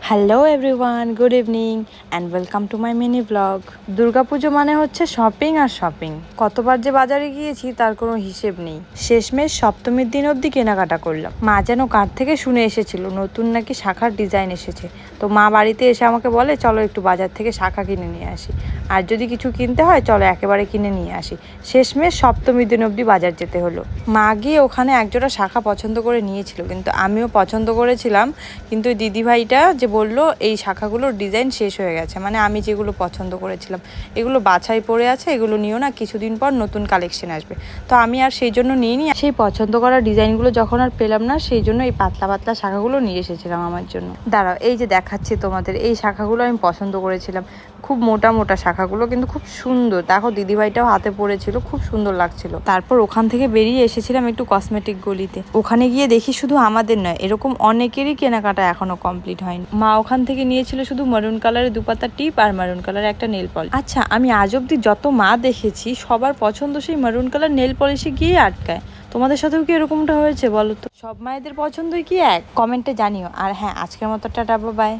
Hello everyone, good evening and welcome to my mini blog. Durga Puja মানে হচ্ছে shopping আর shopping. কতবার যে বাজারে গিয়েছি তার কোনো হিসেব নেই। শেষমেশ সপ্তমীর দিন অবধি কেনাকাটা করলাম। মা যেন কার থেকে শুনে এসেছিল নতুন নাকি শাখার ডিজাইন এসেছে, তো মা বাড়িতে এসে আমাকে বলে চলো একটু বাজার থেকে শাখা কিনে নিয়ে আসি, আর যদি কিছু কিনতে হয় চলো একেবারে কিনে নিয়ে আসি। শেষমেশ সপ্তমীর দিন অবধি বাজার যেতে হলো। মা গিয়ে ওখানে একজোড়া শাখা পছন্দ করে নিয়েছিল, কিন্তু আমিও পছন্দ করেছিলাম, কিন্তু দিদিভাইটা যে বললো এই শাখাগুলোর ডিজাইন শেষ হয়ে গেছে, মানে আমি যেগুলো পছন্দ করেছিলাম এগুলো বাছাই পড়ে আছে, এগুলো নিও না, কিছুদিন পর নতুন কালেকশন আসবে। তো আমি আর সেই জন্য নিইনি। সেই পছন্দ করা ডিজাইনগুলো যখন আর পেলাম না, সেই জন্য এই পাতলা পাতলা শাখাগুলো নিয়ে এসেছিলাম আমার জন্য। দাঁড়াও, এই যে দেখাচ্ছি তোমাদের, এই শাখাগুলো আমি পছন্দ করেছিলাম। খুব মোটা মোটা শাখাগুলো, কিন্তু খুব সুন্দর। দেখো দিদিভাইটাও হাতে পড়েছিল, খুব সুন্দর লাগছিল। তারপর ওখান থেকে বেরিয়ে এসেছিলাম একটু কসমেটিক গলিতে। ওখানে গিয়ে দেখি শুধু আমাদের নয়, এরকম অনেকেরই কেনাকাটা এখনো কমপ্লিট হয়নি। মা ওখান থেকে নিয়েছিল শুধু মারুন কালারের দুপাতা টিপ আর মারুন কালারের একটা নেল পলিশ। আচ্ছা, আমি আজ অব্দি যত মা দেখেছি সবার পছন্দ সেই মারুন কালার নেল পলিশে গিয়ে আটকায়। তোমাদের সাথেও কি এরকমটা হয়েছে বলো তো? সব মায়েদের পছন্দই কি এক? কমেন্টে জানিও। আর হ্যাঁ, আজকের মতো টাটা, বাই বাই।